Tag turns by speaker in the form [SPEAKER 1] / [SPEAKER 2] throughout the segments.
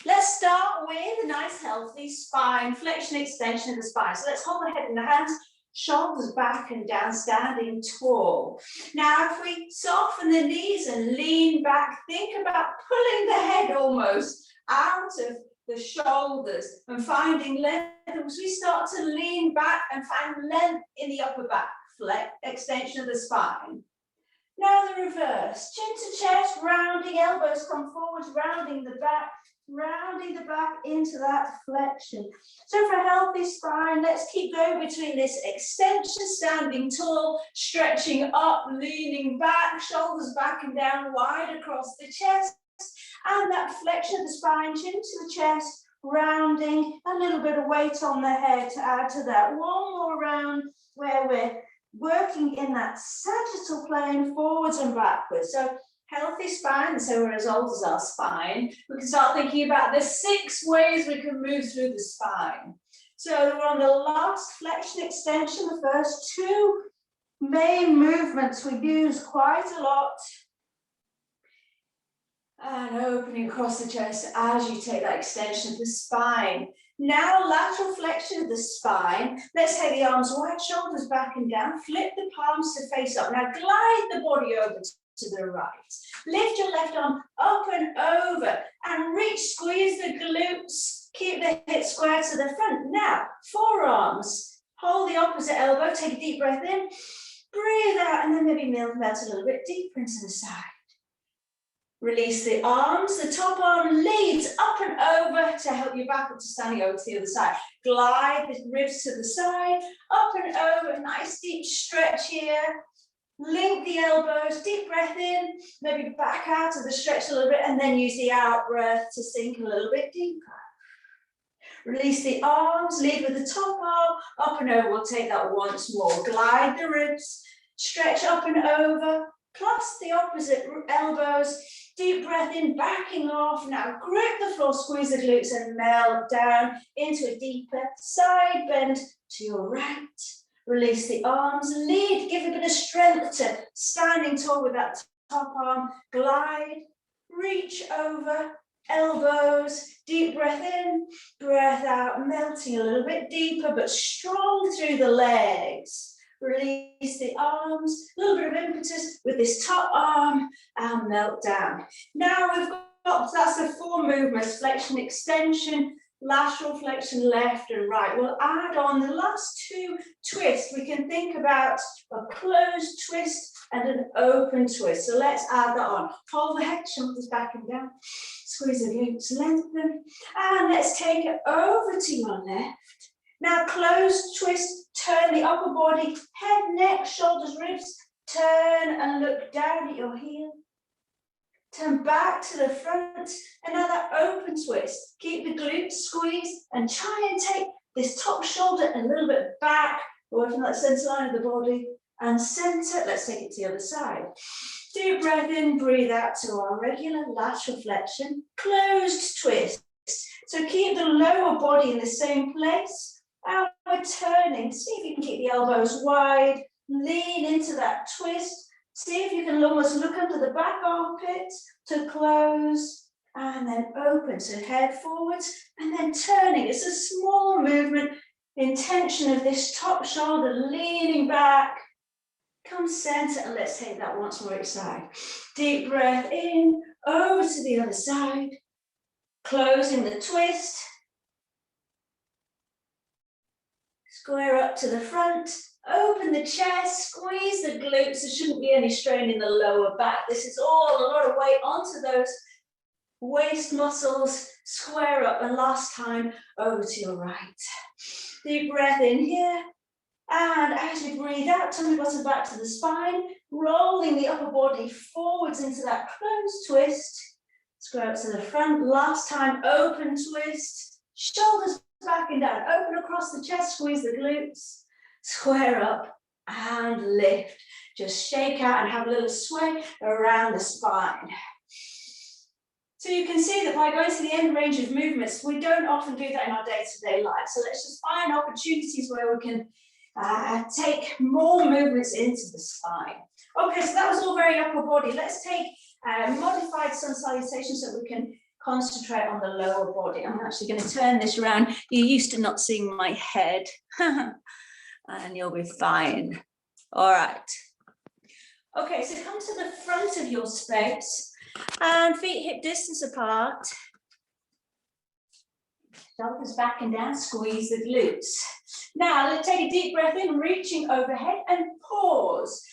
[SPEAKER 1] Let's start with a nice healthy spine, flexion, extension of the spine. So let's hold the head in the hands, shoulders back and down, standing tall. Now, if we soften the knees and lean back, think about pulling the head almost out of the shoulders and finding length. As we start to lean back and find length in the upper back, extension of the spine. Now the reverse, chin to chest, rounding, elbows come forwards, rounding the back into that flexion. So for a healthy spine, let's keep going between this extension, standing tall, stretching up, leaning back, shoulders back and down, wide across the chest, and that flexion of the spine, chin to the chest, rounding, a little bit of weight on the head to add to that. One more round where we're working in that sagittal plane, forwards and backwards. So healthy spine, so we're as old as our spine. We can start thinking about the 6 ways we can move through the spine. So we're on the last flexion extension, the first 2 main movements we use quite a lot. And opening across the chest as you take that extension of the spine. Now lateral flexion of the spine. Let's take the arms wide, shoulders back and down. Flip the palms to face up. Now glide the body over to the right. Lift your left arm up and over and reach, squeeze the glutes. Keep the hips square to the front. Now, forearms. Hold the opposite elbow. Take a deep breath in. Breathe out and then maybe melt a little bit deeper into the side. Release the arms, the top arm leads up and over to help you back up to standing over to the other side. Glide the ribs to the side, up and over, nice deep stretch here. Link the elbows, deep breath in, maybe back out of the stretch a little bit and then use the out breath to sink a little bit deeper. Release the arms, lead with the top arm, up and over. We'll take that once more. Glide the ribs, stretch up and over, plus the opposite elbows. Deep breath in, backing off. Now grip the floor, squeeze the glutes and melt down into a deeper side bend to your right. Release the arms, lead, give a bit of strength to standing tall with that top arm. Glide, reach over, elbows, deep breath in, breath out, melting a little bit deeper but strong through the legs. Release the arms, a little bit of impetus with this top arm and melt down. Now we've got, that's the 4 movements, flexion, extension, lateral flexion, left and right. We'll add on the last 2 twists. We can think about a closed twist and an open twist. So let's add that on. Hold the head, shoulders back and down. Squeeze the glutes, lengthen. And let's take it over to your left. Now closed twist, turn the upper body, head, neck, shoulders, ribs, turn and look down at your heel. Turn back to the front, another open twist. Keep the glutes squeezed and try and take this top shoulder a little bit back, away from that center line of the body and center. Let's take it to the other side. Deep breath in, breathe out to our regular lateral flexion, closed twist. So keep the lower body in the same place. And we're turning, see if you can keep the elbows wide, lean into that twist, see if you can almost look under the back armpit to close, and then open, so head forwards, and then turning. It's a small movement, intention of this top shoulder leaning back, come center, and let's take that once more each side. Deep breath in, over to the other side, closing the twist, square up to the front, open the chest, squeeze the glutes. There shouldn't be any strain in the lower back. This is all a lot of weight onto those waist muscles. Square up, and last time, over to your right. Deep breath in here. And as we breathe out, tummy bottom back to the spine, rolling the upper body forwards into that closed twist. Square up to the front. Last time, open twist. Shoulders back and down, open across the chest, squeeze the glutes, square up and lift. Just shake out and have a little sway around the spine. So you can see that by going to the end range of movements, we don't often do that in our day-to-day life. So let's just find opportunities where we can take more movements into the spine. Okay, so that was all very upper body. Let's take modified sun salutation so we can concentrate on the lower body. I'm actually going to turn this around. You're used to not seeing my head, and you'll be fine. All right. Okay, so come to the front of your space and feet hip distance apart. Shoulders back and down, squeeze the glutes. Now, let's take a deep breath in, reaching overhead and pause.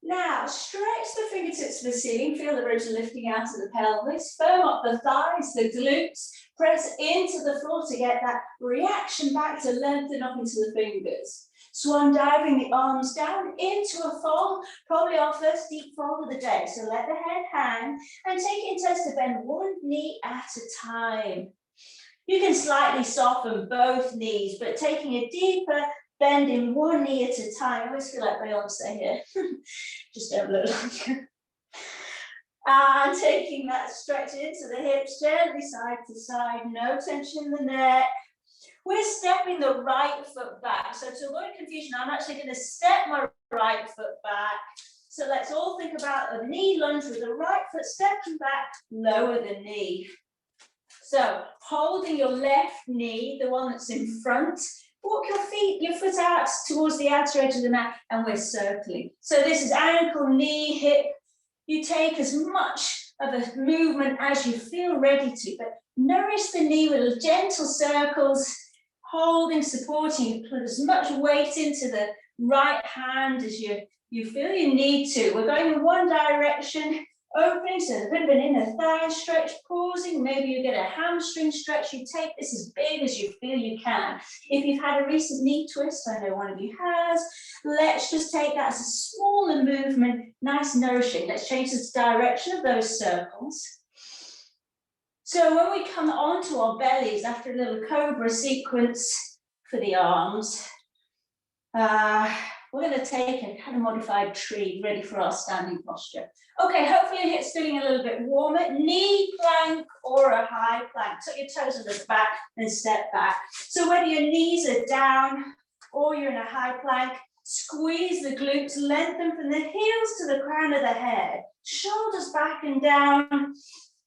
[SPEAKER 1] Now, stretch the fingertips to the ceiling, feel the ribs lifting out of the pelvis, firm up the thighs, the glutes, press into the floor to get that reaction back to lengthen up into the fingers. Swan diving the arms down into a fold, probably our first deep fold of the day. So let the head hang and take it in turns to bend one knee at a time. You can slightly soften both knees, but taking a deeper bend in one knee at a time. I always feel like Beyonce here. Just don't look like it. And taking that stretch into the hips, gently side to side, no tension in the neck. We're stepping the right foot back. So to avoid confusion, I'm actually going to step my right foot back. So let's all think about a knee lunge with the right foot stepping back, lower the knee. So holding your left knee, the one that's in front, walk your foot out towards the outer edge of the mat, and we're circling. So this is ankle, knee, hip. You take as much of a movement as you feel ready to, but nourish the knee with gentle circles, holding, supporting. You put as much weight into the right hand as you feel you need to. We're going in one direction, opening, so a bit of an inner thigh stretch, pausing, maybe you get a hamstring stretch. You take this as big as you feel you can. If you've had a recent knee twist, I know one of you has, let's just take that as a smaller movement, nice nourishing. Let's change the direction of those circles. So when we come onto our bellies after a little cobra sequence for the arms, we're going to take a kind of modified tree, ready for our standing posture. Okay, hopefully your hips feeling a little bit warmer. Knee plank or a high plank. Tuck your toes to the back and step back. So whether your knees are down or you're in a high plank, squeeze the glutes, lengthen from the heels to the crown of the head. Shoulders back and down.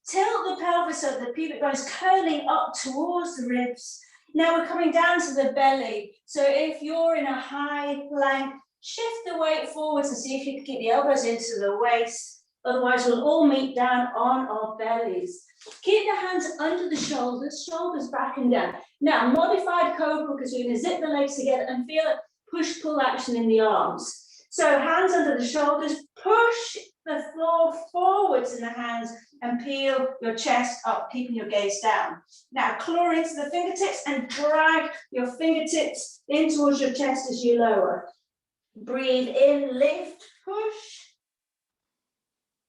[SPEAKER 1] Tilt the pelvis so the pubic bone is curling up towards the ribs. Now we're coming down to the belly. So if you're in a high plank, shift the weight forwards and see if you can keep the elbows into the waist. Otherwise, we'll all meet down on our bellies. Keep the hands under the shoulders, shoulders back and down. Now, modified cobra, because we're going to zip the legs together and feel a push-pull action in the arms. So hands under the shoulders, push the floor forwards in the hands and peel your chest up, keeping your gaze down. Now claw into the fingertips and drag your fingertips in towards your chest as you lower. Breathe in, lift, push.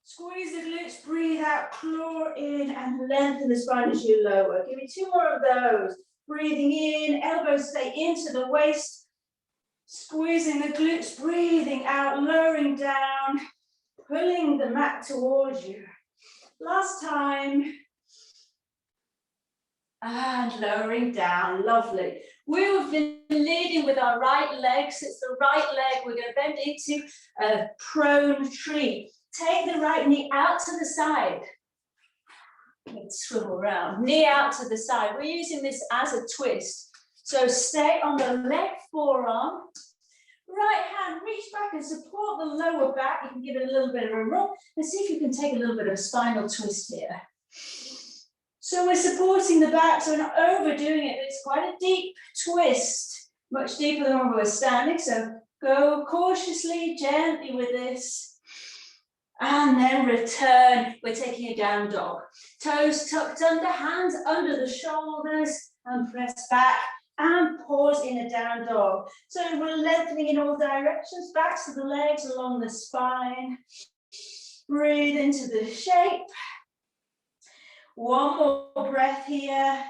[SPEAKER 1] Squeeze the glutes, breathe out, claw in and lengthen the spine as you lower. Give me 2 more of those. Breathing in, elbows stay into the waist. Squeezing the glutes, breathing out, lowering down, pulling the mat towards you. Last time. And lowering down, lovely. We've been leading with our right leg, so it's the right leg. We're going to bend into a prone tree. Take the right knee out to the side. Let's swivel around, knee out to the side. We're using this as a twist. So stay on the left forearm. Right hand, reach back and support the lower back. You can give it a little bit of a rock. Let's see if you can take a little bit of a spinal twist here. So we're supporting the back, so we're not overdoing it. It's quite a deep twist, much deeper than when we were standing. So go cautiously, gently with this. And then return. We're taking a down dog. Toes tucked under, hands under the shoulders, and press back. And pause in a down dog. So we're lengthening in all directions, backs of the legs along the spine. Breathe into the shape. One more breath here.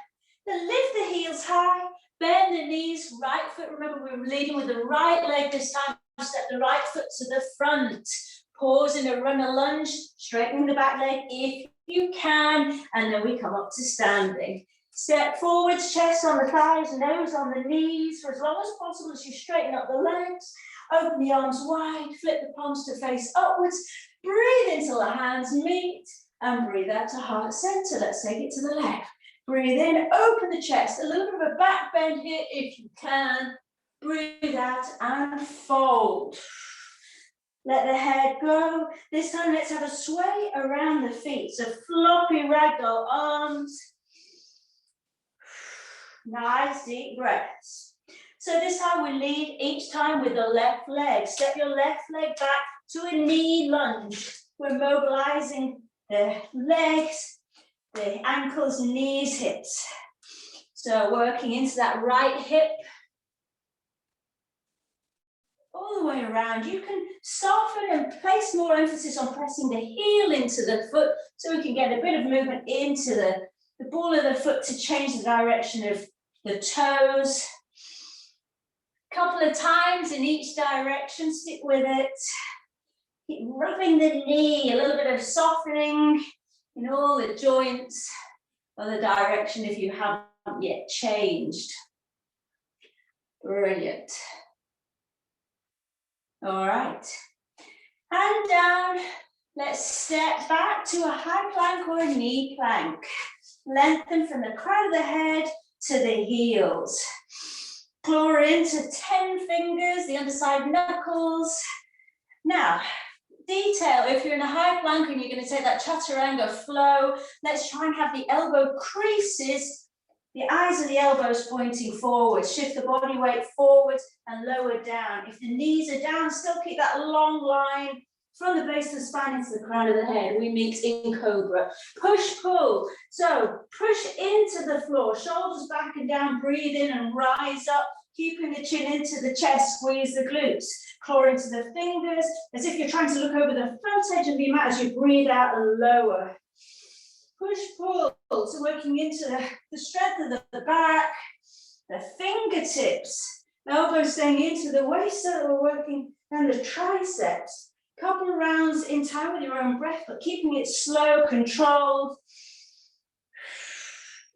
[SPEAKER 1] Then lift the heels high, bend the knees, right foot. Remember, we're leading with the right leg this time. Step the right foot to the front. Pause in a runner lunge, straightening the back leg if you can. And then we come up to standing. Step forwards, chest on the thighs, nose on the knees for as long as possible as you straighten up the legs. Open the arms wide, flip the palms to face upwards. Breathe until the hands meet And breathe out to heart center. Let's take it to the left. Breathe in, open the chest. A little bit of a back bend here if you can. Breathe out and fold. Let the head go. This time let's have a sway around the feet. So floppy ragdoll arms. Nice deep breaths. So this time we lead each time with the left leg. Step your left leg back to a knee lunge. We're mobilizing the legs, the ankles, knees, hips. So working into that right hip. All the way around. You can soften and place more emphasis on pressing the heel into the foot so we can get a bit of movement into the ball of the foot to change the direction of the toes. A couple of times in each direction, stick with it. Keep rubbing the knee, a little bit of softening in all the joints of the direction if you haven't yet changed. Brilliant. All right, hand down. Let's step back to a high plank or a knee plank. Lengthen from the crown of the head to the heels. Claw into 10 fingers, the underside knuckles. Now, detail, if you're in a high plank and you're going to take that chaturanga flow, let's try and have the elbow creases, the eyes of the elbows pointing forward. Shift the body weight forward and lower down. If the knees are down, still keep that long line from the base of the spine into the crown of the head. We meet in cobra. Push, pull. So push into the floor, shoulders back and down, breathe in and rise up, keeping the chin into the chest, squeeze the glutes. Claw into the fingers, as if you're trying to look over the front edge of the mat as you breathe out and lower. Push, pull, so working into the strength of the back, the fingertips, elbows staying into the waist, so we're working, and the triceps. Couple of rounds in time with your own breath, but keeping it slow, controlled.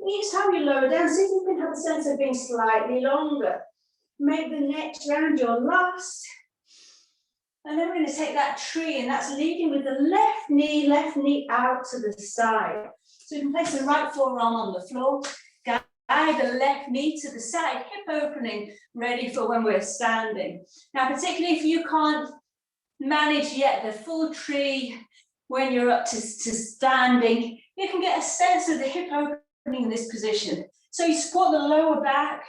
[SPEAKER 1] Each time you lower down, see if you can have a sense of being slightly longer. Make the next round your last. And then we're going to take that tree, and that's leading with the left knee out to the side. So you can place the right forearm on the floor, guide the left knee to the side, hip opening, ready for when we're standing. Now, particularly if you can't manage yet the full tree when you're up to standing, you can get a sense of the hip opening in this position. So you squat the lower back,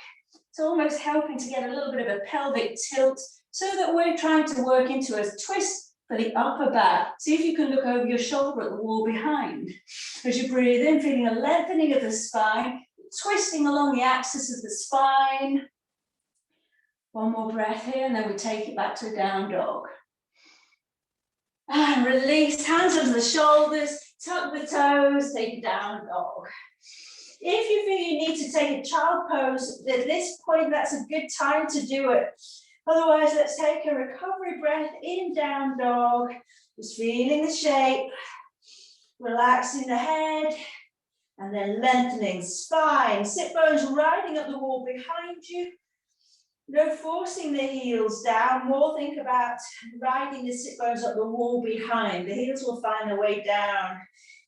[SPEAKER 1] it's almost helping to get a little bit of a pelvic tilt, so that we're trying to work into a twist for the upper back. See if you can look over your shoulder at the wall behind. As you breathe in, feeling a lengthening of the spine, twisting along the axis of the spine. One more breath here, and then we take it back to a down dog. And release, hands under the shoulders, tuck the toes, take a down dog. If you feel you need to take a child pose, at this point, that's a good time to do it. Otherwise, let's take a recovery breath in down dog, just feeling the shape, relaxing the head, and then lengthening spine, sit bones riding up the wall behind you. No forcing the heels down, more think about riding the sit bones up the wall behind. The heels will find their way down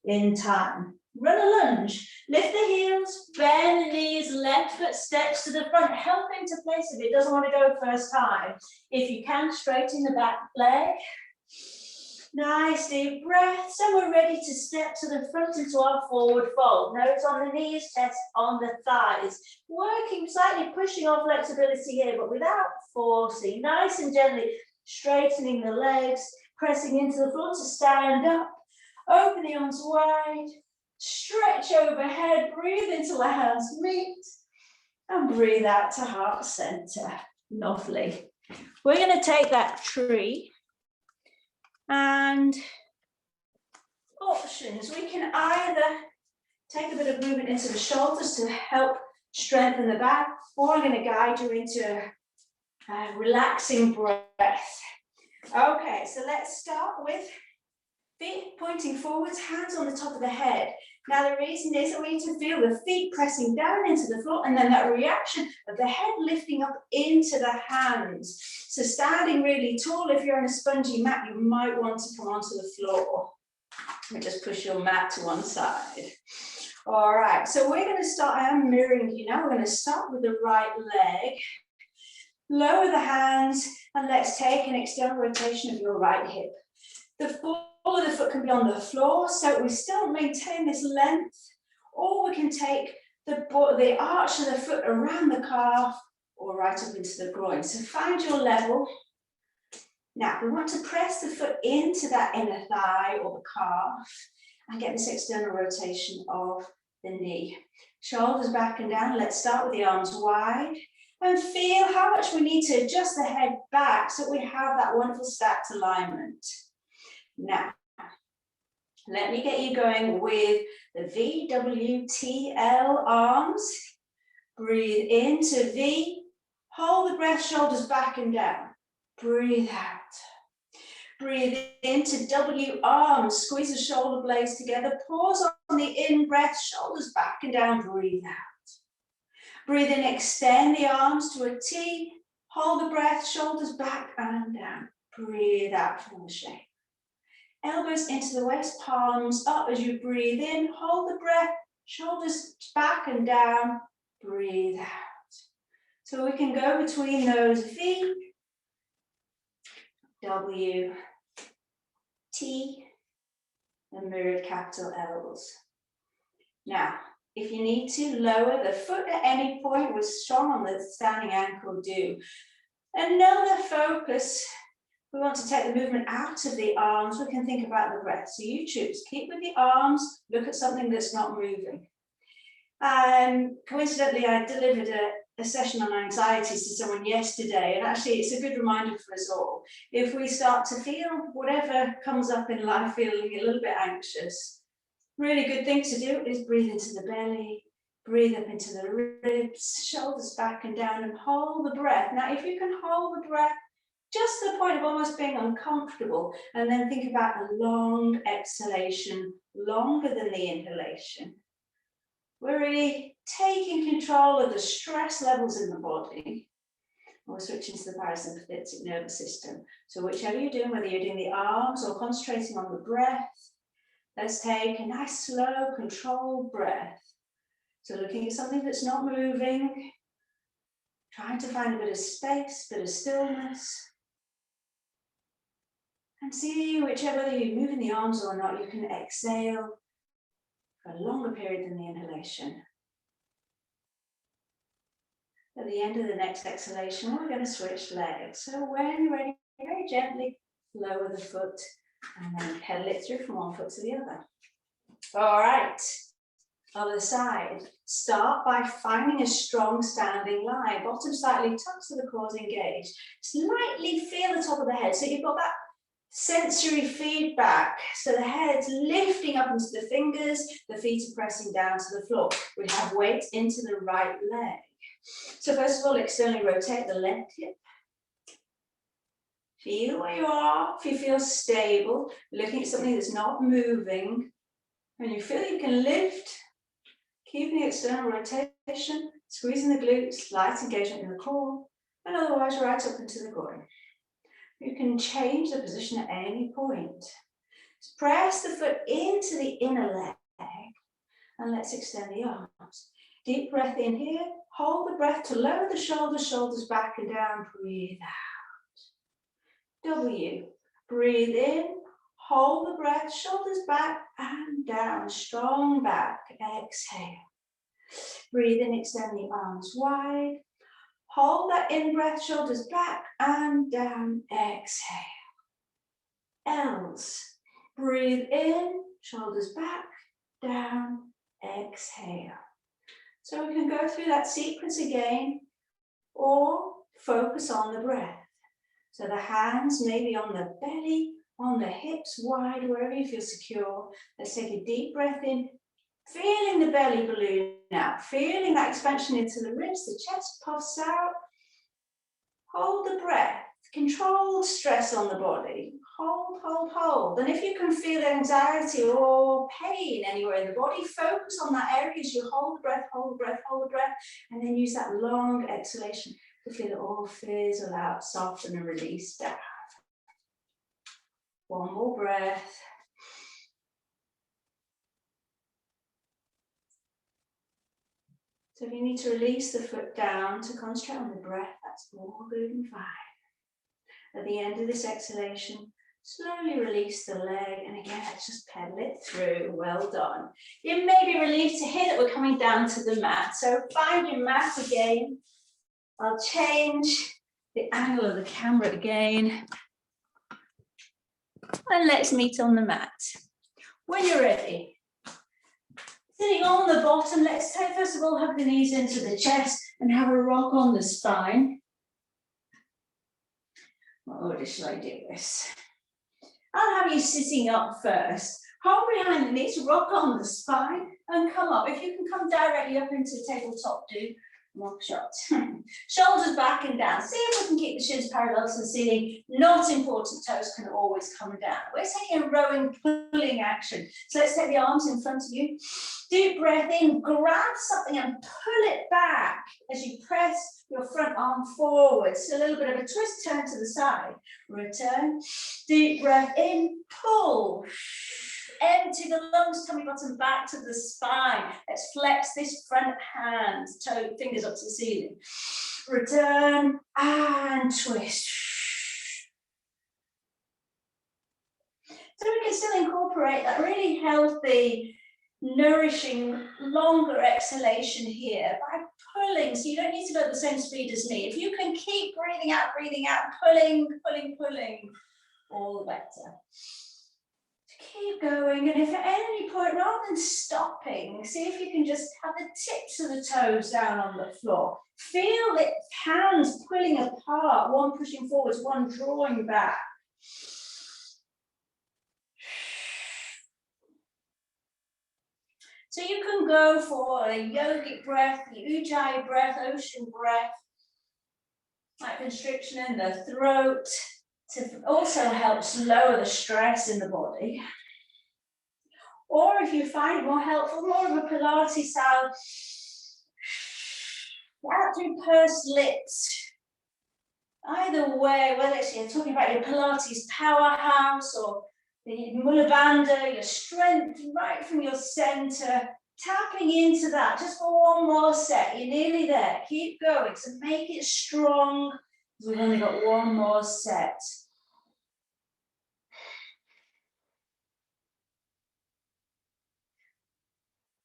[SPEAKER 1] in time. Run a lunge, lift the heels, bend the knees, left foot steps to the front, help into place if it doesn't want to go first time. If you can, straighten the back leg. Nice deep breaths, and we're ready to step to the front into our forward fold. Nose on the knees, chest on the thighs. Working, slightly pushing on flexibility here, but without forcing. Nice and gently straightening the legs, pressing into the floor to stand up. Open the arms wide. Stretch overhead, breathe into where hands meet, and breathe out to heart center. Lovely. We're going to take that tree, and options. We can either take a bit of movement into the shoulders to help strengthen the back, or I'm going to guide you into a relaxing breath. Okay, so let's start with feet pointing forwards, hands on the top of the head. Now the reason is that we need to feel the feet pressing down into the floor, and then that reaction of the head lifting up into the hands. So standing really tall, if you're on a spongy mat, you might want to come onto the floor. And just push your mat to one side. All right, so we're going to start, I am mirroring you now. We're going to start with the right leg. Lower the hands and let's take an external rotation of your right hip. The ball of the foot can be on the floor, so we still maintain this length, or we can take the arch of the foot around the calf or right up into the groin. So find your level. Now, we want to press the foot into that inner thigh or the calf and get this external rotation of the knee. Shoulders back and down. Let's start with the arms wide and feel how much we need to adjust the head back so we have that wonderful stacked alignment. Now, let me get you going with the VWTL arms. Breathe into V. Hold the breath, shoulders back and down. Breathe out. Breathe into W arms. Squeeze the shoulder blades together. Pause on the in breath, shoulders back and down. Breathe out. Breathe in, extend the arms to a T. Hold the breath, shoulders back and down. Breathe out from the shape. Elbows into the waist, palms up as you breathe in. Hold the breath, shoulders back and down. Breathe out. So we can go between those V, W, T, and mirrored capital L's. Now, if you need to lower the foot at any point, we're strong on the standing ankle, do. Another focus, we want to take the movement out of the arms, we can think about the breath. So you choose, keep with the arms, look at something that's not moving. Coincidentally, I delivered a session on anxieties to someone yesterday, and actually it's a good reminder for us all. If we start to feel whatever comes up in life, feeling a little bit anxious, really good thing to do is breathe into the belly, breathe up into the ribs, shoulders back and down, and hold the breath. Now, if you can hold the breath just to the point of almost being uncomfortable, and then think about a long exhalation, longer than the inhalation. We're really taking control of the stress levels in the body. We're switching to the parasympathetic nervous system. So whichever you're doing, whether you're doing the arms or concentrating on the breath, let's take a nice, slow, controlled breath. So looking at something that's not moving, trying to find a bit of space, bit of stillness. And see whether you're moving the arms or not, you can exhale for a longer period than the inhalation. At the end of the next exhalation, we're going to switch legs. So when you're ready, very gently lower the foot and then pedal it through from one foot to the other. All right, other side. Start by finding a strong standing line. Bottom slightly tucked so the core's engaged. Slightly feel the top of the head. So you've got that sensory feedback. So the head's lifting up into the fingers, the feet are pressing down to the floor. We have weight into the right leg. So first of all, externally rotate the left hip. Feel where you are. If you feel stable, looking at something that's not moving, when you feel you can lift, keeping the external rotation, squeezing the glutes, light engagement in the core, and otherwise right up into the groin. You can change the position at any point. Just press the foot into the inner leg, and let's extend the arms. Deep breath in here. Hold the breath to lower the shoulders, shoulders back and down. Breathe out. W. Breathe in. Hold the breath, shoulders back and down. Strong back. Exhale. Breathe in, extend the arms wide. Hold that in breath, shoulders back and down. Exhale. L's. Breathe in, shoulders back, down. Exhale. So we can go through that sequence again, or focus on the breath. So the hands maybe on the belly, on the hips wide, wherever you feel secure. Let's take a deep breath in, feeling the belly balloon out, feeling that expansion into the ribs, the chest puffs out. Hold the breath, controlled stress on the body. Hold, hold, hold. And if you can feel anxiety or pain anywhere in the body, focus on that area as you hold the breath, hold the breath, hold the breath, and then use that long exhalation to feel it all fizzle out, soften and release down. One more breath. So if you need to release the foot down to concentrate on the breath, that's all good and fine. At the end of this exhalation, slowly release the leg, and again, let's just pedal it through. Well done. You may be relieved to hear that we're coming down to the mat. So find your mat again. I'll change the angle of the camera again. And let's meet on the mat. When you're ready, sitting on the bottom, let's take, first of all, hug the knees into the chest and have a rock on the spine. What order shall I do this? I'll have you sitting up first. Hold behind the knees, rock on the spine, and come up. If you can come directly up into tabletop, do one shot. Shoulders back and down. See if we can keep the shins parallel to the ceiling. Not important, toes can always come down. We're taking a rowing, pulling action. So let's take the arms in front of you. Deep breath in, grab something and pull it back as you press your front arm forward. So a little bit of a twist, turn to the side. Return. Deep breath in, pull. Empty the lungs, tummy bottom back to the spine. Let's flex this front hand, toe, fingers up to the ceiling. Return and twist. So we can still incorporate that really healthy, nourishing, longer exhalation here by pulling. So you don't need to go at the same speed as me. If you can keep breathing out, pulling, pulling, pulling, all the better. Keep going, and if at any point, rather than stopping, see if you can just have the tips of the toes down on the floor. Feel the hands pulling apart, one pushing forwards, one drawing back. So you can go for a yogic breath, the ujjayi breath, ocean breath, like constriction in the throat, to also helps lower the stress in the body. Or if you find it more helpful, more of a Pilates style, out through pursed lips. Either way, whether it's you're talking about your Pilates powerhouse or the Mula Bandha, your strength right from your center, tapping into that just for one more set. You're nearly there. Keep going. So make it strong. We've only got one more set.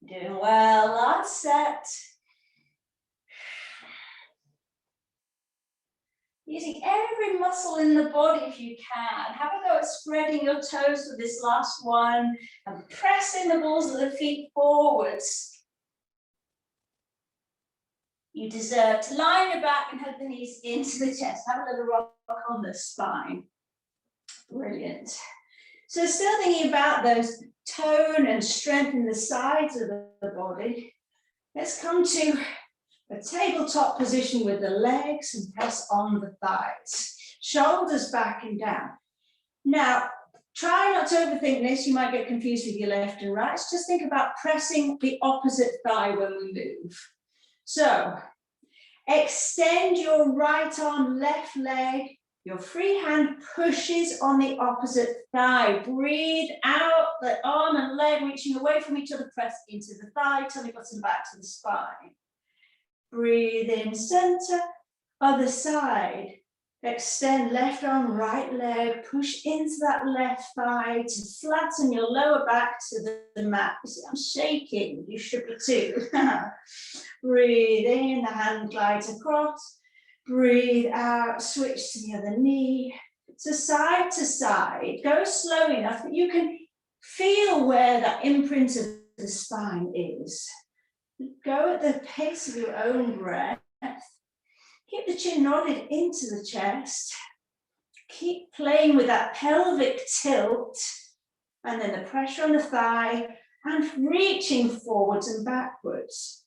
[SPEAKER 1] Doing well. Last set. Using every muscle in the body if you can. Have a go at spreading your toes for this last one and pressing the balls of the feet forwards. You deserve to lie your back and hug the knees into the chest. Have a little rock on the spine. Brilliant. So still thinking about those tone and strength in the sides of the body. Let's come to a tabletop position with the legs and press on the thighs. Shoulders back and down. Now, try not to overthink this. You might get confused with your left and right. Just think about pressing the opposite thigh when we move. So, extend your right arm, left leg. Your free hand pushes on the opposite thigh. Breathe out, the arm and leg reaching away from each other. Press into the thigh, tummy button back to the spine. Breathe in, center, other side. Extend left arm, right leg, push into that left thigh to flatten your lower back to the mat. You see, I'm shaking, you should be too. Breathe in, the hand glides across. Breathe out, switch to the other knee. So side to side, go slow enough that you can feel where that imprint of the spine is. Go at the pace of your own breath. Keep the chin nodded into the chest. Keep playing with that pelvic tilt and then the pressure on the thigh and reaching forwards and backwards.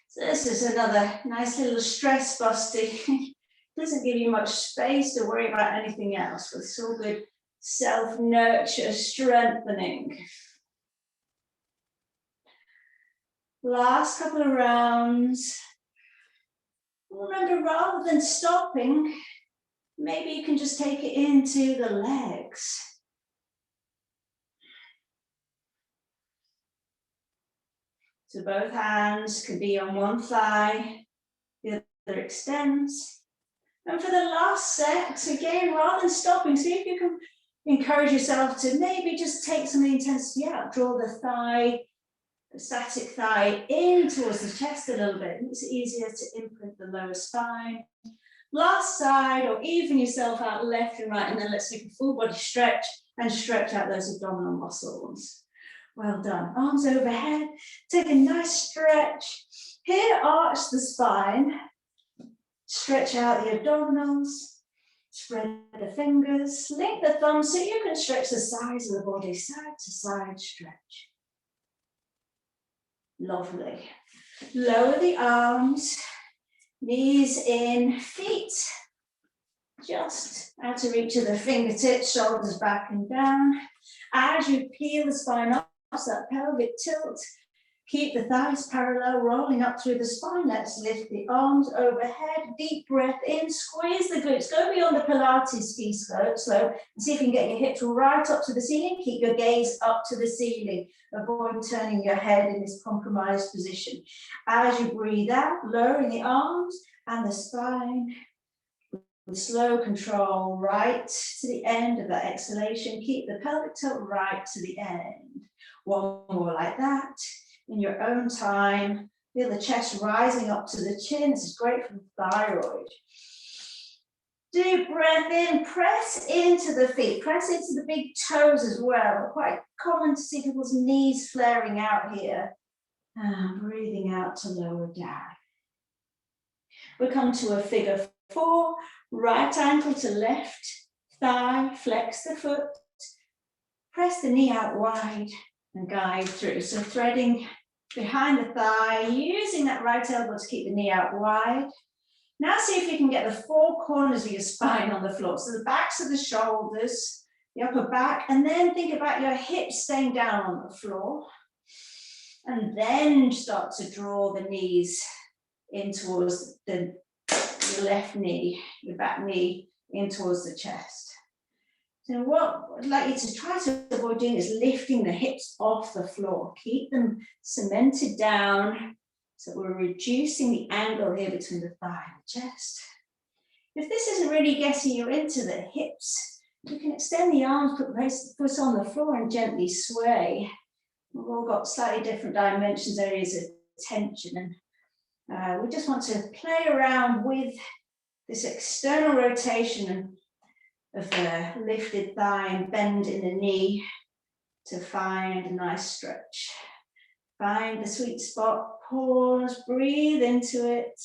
[SPEAKER 1] So this is another nice little stress busting. Doesn't give you much space to worry about anything else, but it's all good self-nurture, strengthening. Last couple of rounds. Remember, rather than stopping, maybe you can just take it into the legs. So both hands can be on one thigh, the other extends. And for the last set, again, rather than stopping, see if you can encourage yourself to maybe just take some of the intensity out, draw the thigh, the static thigh in towards the chest a little bit. It makes it easier to imprint the lower spine. Last side, or even yourself out left and right, and then let's take a full body stretch and stretch out those abdominal muscles. Well done. Arms overhead. Take a nice stretch. Here, arch the spine. Stretch out the abdominals. Spread the fingers. Link the thumbs so you can stretch the sides of the body, side to side stretch. Lovely. Lower the arms. Knees in, feet just out of reach of the fingertips, shoulders back and down. As you peel the spine up, so that pelvic tilt, keep the thighs parallel, rolling up through the spine. Let's lift the arms overhead, deep breath in, squeeze the glutes, go beyond the Pilates ski slope, and see if you can get your hips right up to the ceiling. Keep your gaze up to the ceiling. Avoid turning your head in this compromised position. As you breathe out, lowering the arms and the spine with slow control right to the end of that exhalation. Keep the pelvic tilt right to the end. One more like that. In your own time, feel the chest rising up to the chin. This is great for the thyroid. Deep breath in, press into the feet, press into the big toes as well. Quite common to see people's knees flaring out here. And breathing out to lower down. We come to a figure 4, right ankle to left thigh, flex the foot, press the knee out wide and guide through. So threading behind the thigh, using that right elbow to keep the knee out wide. Now see if you can get the 4 corners of your spine on the floor. So the backs of the shoulders, the upper back, and then think about your hips staying down on the floor. And then start to draw the knees in towards your left knee, your back knee in towards the chest. So what I'd like you to try to avoid doing is lifting the hips off the floor. Keep them cemented down. So we're reducing the angle here between the thigh and the chest. If this isn't really getting you into the hips, you can extend the arms, put the foot on the floor and gently sway. We've all got slightly different dimensions, areas of tension, and we just want to play around with this external rotation of the lifted thigh and bend in the knee to find a nice stretch. Find the sweet spot, pause, breathe into it.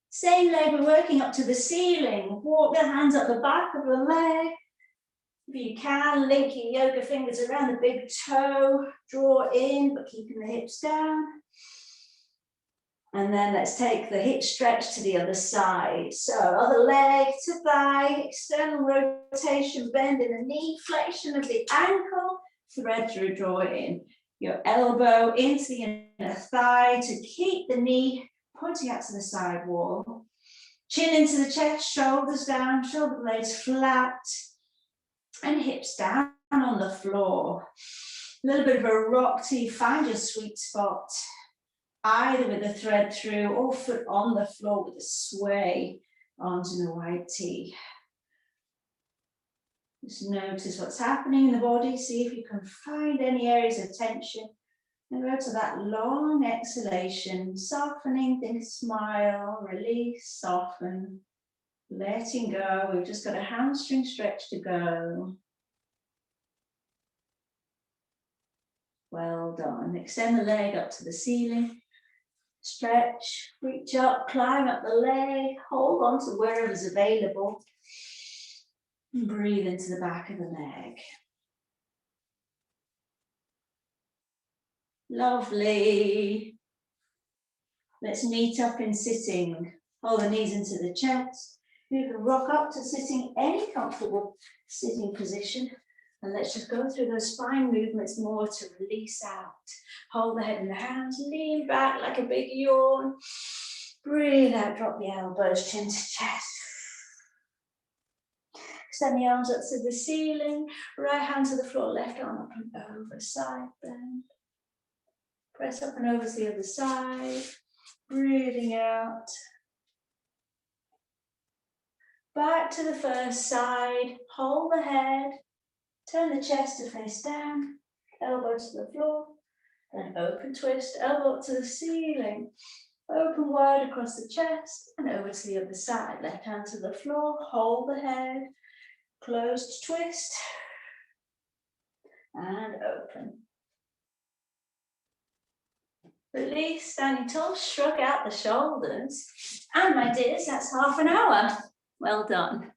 [SPEAKER 1] Same leg, we're working up to the ceiling. Walk the hands up the back of the leg. If you can, link your yoga fingers around the big toe, draw in, but keeping the hips down. And then let's take the hip stretch to the other side. So other leg to thigh, external rotation, bend in the knee, flexion of the ankle, thread through, draw in. Your elbow into the inner thigh to keep the knee pointing out to the side wall. Chin into the chest, shoulders down, shoulder blades flat. And hips down on the floor. A little bit of a rock till you find your sweet spot, either with a thread through or foot on the floor with a sway, arms in a wide T. Just notice what's happening in the body, see if you can find any areas of tension, and go to that long exhalation, softening, think smile, release, soften. Letting go, we've just got a hamstring stretch to go. Well done. Extend the leg up to the ceiling. Stretch, reach up, climb up the leg, hold on to wherever's available. And breathe into the back of the leg. Lovely. Let's meet up in sitting. Hold the knees into the chest. You can rock up to sitting, any comfortable sitting position. And let's just go through those spine movements more to release out. Hold the head in the hands, lean back like a big yawn. Breathe out, drop the elbows, chin to chest. Extend the arms up to the ceiling, right hand to the floor, left arm up and over, side bend. Press up and over to the other side. Breathing out. Back to the first side. Hold the head. Turn the chest to face down. Elbow to the floor. Then open twist. Elbow up to the ceiling. Open wide across the chest and over to the other side. Left hand to the floor. Hold the head. Closed twist. And open. Release, standing tall, shrug out the shoulders. And my dears, that's half an hour. Well done.